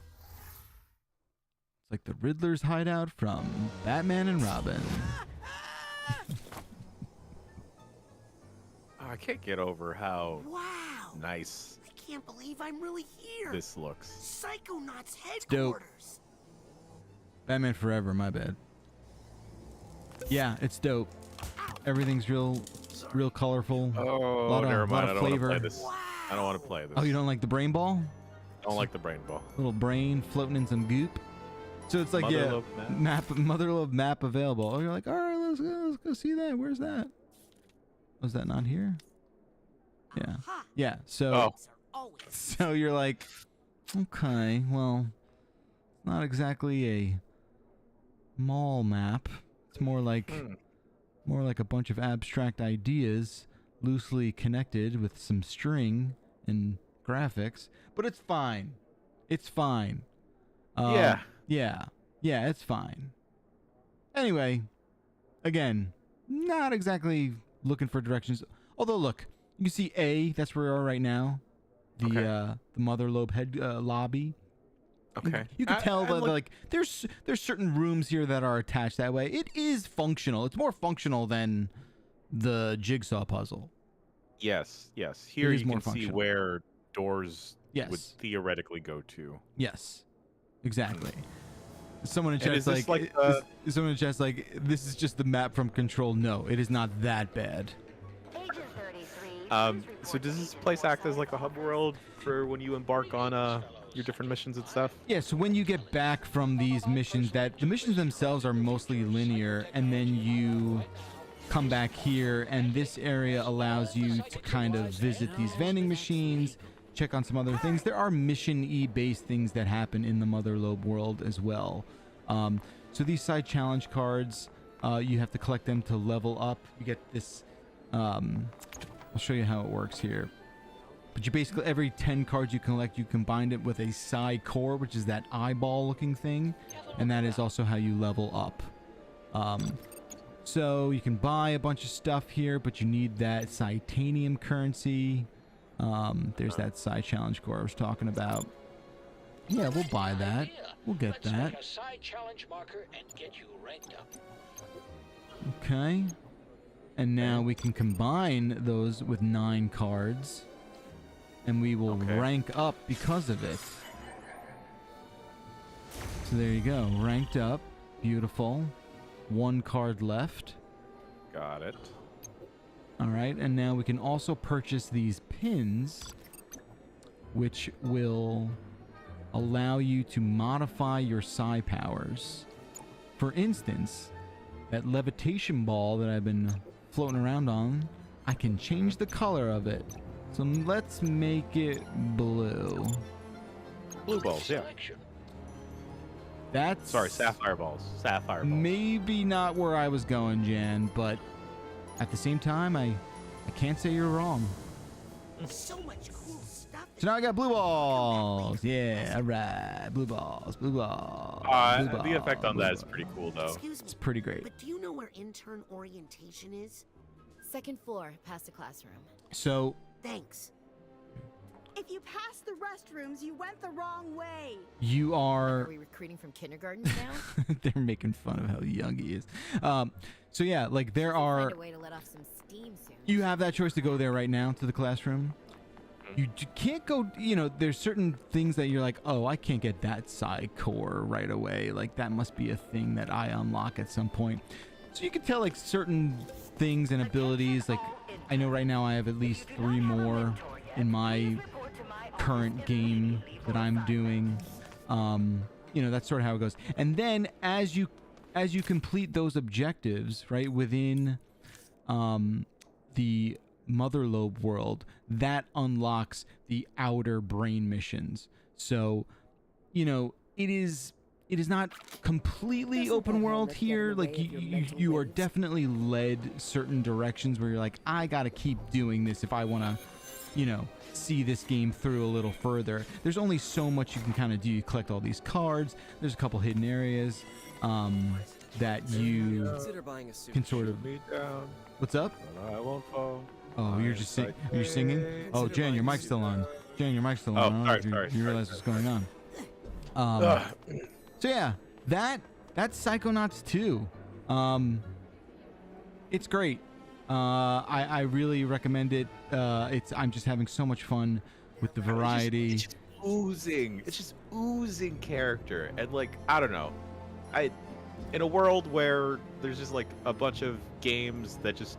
It's like the Riddler's hideout from Batman and Robin. I can't get over how nice I can't believe I'm really here. this looks. Psychonauts dope. headquarters. Batman Forever, my bad. Yeah, it's dope. Everything's real colorful. Oh, never mind. Lot of flavor. I don't want to play this. Oh, you don't like the brain ball? I don't like the brain ball. Little brain floating in some goop. So it's like, Motherlobe Motherlobe map available. Oh, you're like, all right, let's go see that. Where's that? Was that not here? Yeah. Yeah. So, so you're like, okay, well, it's not exactly a mall map. It's more like a bunch of abstract ideas loosely connected with some string and graphics, but it's fine. It's fine. Yeah, it's fine. Anyway, again, not exactly looking for directions. Although, look, you see A, that's where we are right now. The Motherlobe head lobby. Okay. You can tell that like there's certain rooms here that are attached that way. It is functional. It's more functional than the jigsaw puzzle. Yes. Here you more can see where doors would theoretically go to. Yes. Exactly. Someone in chat's someone in chat's like, this is just the map from Control. No, it is not that bad. So does this place act as like a hub world for when you embark on your different missions and stuff? Yeah, so when you get back from these missions, the missions themselves are mostly linear, and then you come back here, and this area allows you to kind of visit these vending machines, check on some other things. There are mission-y based things that happen in the Motherlobe world as well. So these side challenge cards, you have to collect them to level up. You get this, I'll show you how it works here. But you basically, every 10 cards you collect, you combine it with a psi core, which is that eyeball looking thing, and that is also how you level up. So you can buy a bunch of stuff here, but you need that Titanium currency. There's that side challenge core I was talking about. Yeah, we'll buy that. We'll get that. Make a side challenge marker and get you ranked up. Okay. And now we can combine those with 9 cards. And we will rank up because of it. So there you go. Ranked up. Beautiful. 1 card left. Got it. All right. And now we can also purchase these pins, which will allow you to modify your psi powers. For instance, that levitation ball that I've been floating around on, I can change the color of it. So let's make it blue. Blue balls, yeah. That's... Sorry, sapphire balls. Sapphire balls. Maybe not where I was going, Jan, but at the same time, I can't say you're wrong. So much cool stuff. So now I got blue balls. Yeah, all right. Blue balls, blue balls. Blue balls, the effect on blue that is balls. pretty cool, though. Excuse me, It's pretty great. but do you know where intern orientation is? 2nd floor, past the classroom. So Thanks. If you passed the restrooms, you went the wrong way. you Are are... we recruiting from kindergarten now? They're making fun of how young he is. So yeah, like there are... Find a way to let off some steam soon. You have that choice to go there right now to the classroom. You can't go, you know, there's certain things that you're like, oh, I can't get that psi core right away. Like that must be a thing that I unlock at some point. So you can tell like certain things and abilities. Like I know right now I have at least 3 more in my current game that I'm doing. You know, that's sort of how it goes. And then as you complete those objectives, right, within the Motherlobe world, that unlocks the outer brain missions. So, you know, it is not completely open world here. Like you are definitely led certain directions where you're like, I gotta keep doing this if I want to, you know, see this game through a little further. There's only so much you can kind of do. You collect all these cards. There's a couple hidden areas that you can sort of... What's up? I won't fall. Oh, you're just you're singing? Oh, Jan, your mic's still on. Jan, your mic's still on. I don't know if you realize what's going on. So yeah, that's Psychonauts 2. It's great. I really recommend it. I'm just having so much fun with the variety. It's just oozing. It's just oozing character, and like I don't know, in a world where there's just like a bunch of games that just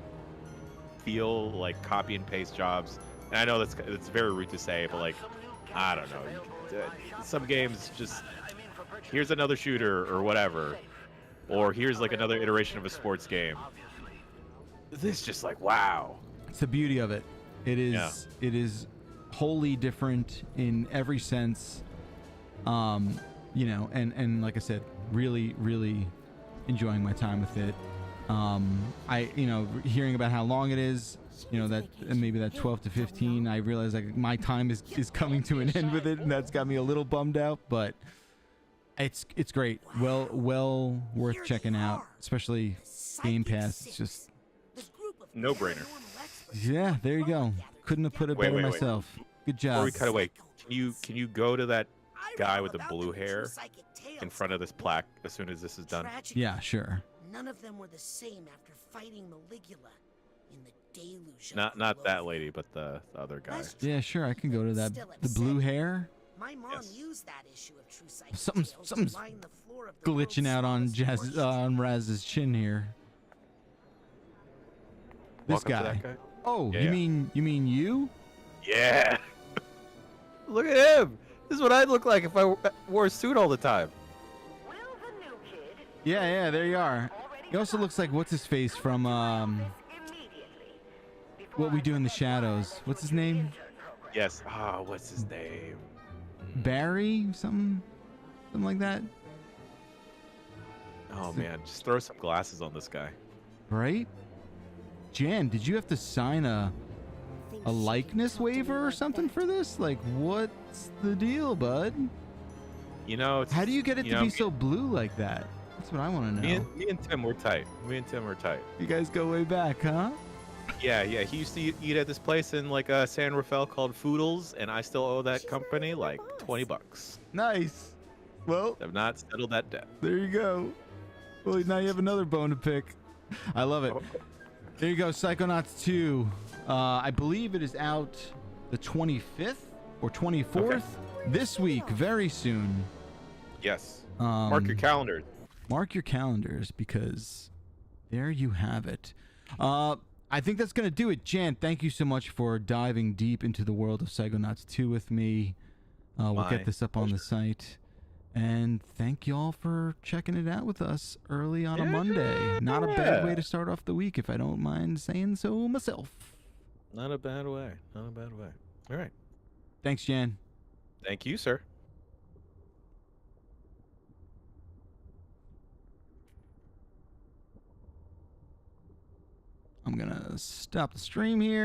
feel like copy and paste jobs, and I know it's very rude to say, but like I don't know, some games just here's another shooter or whatever, or here's like another iteration of a sports game. This just like wow. It's the beauty of it. It is wholly different in every sense. You know, and like I said, really enjoying my time with it. You know, hearing about how long it is, you know, that maybe that 12 to 15, I realize like my time is coming to an end with it, and that's got me a little bummed out, but it's great. Well worth checking out, especially Game Pass. It's just no brainer. Yeah, there you go. Couldn't have put it better myself. Good job. Before we cut away, can you go to that guy with the blue hair in front of this plaque as soon as this is done? Yeah, sure. None of them were the same after fighting Maligula in the deluge. Not that lady, but the other guy. Yeah, sure. I can go to that. The blue hair. My mom used that issue of True Psychic Something's glitching out on Raz's chin here. This guy. Oh, yeah. You mean you? Yeah. Look at him. This is what I'd look like if I wore a suit all the time. Yeah, there you are. He also looks like what's his face from What We Do in the Shadows. What's his name? Yes. Ah, what's his name? Barry, something like that. Oh man, just throw some glasses on this guy. Right? Jan, did you have to sign a likeness waiver or something for this? Like, what's the deal, bud? You know, how do you get it to be so blue like that? That's what I want to know. Me and Tim were tight. You guys go way back, huh? Yeah. He used to eat at this place in like San Rafael called Foodles, and I still owe that company like $20. Nice. Well, I've not settled that debt. There you go. Well, now you have another bone to pick. I love it. There you go, Psychonauts 2. I believe it is out the 25th or 24th this week, very soon. Yes. Mark your calendars. Mark your calendars, because there you have it. I think that's going to do it. Jan, thank you so much for diving deep into the world of Psychonauts 2 with me. We'll get this up on the site. And thank y'all for checking it out with us early on a Monday. Not a bad way to start off the week, if I don't mind saying so myself. Not a bad way. All right. Thanks, Jan. Thank you, sir. I'm going to stop the stream here.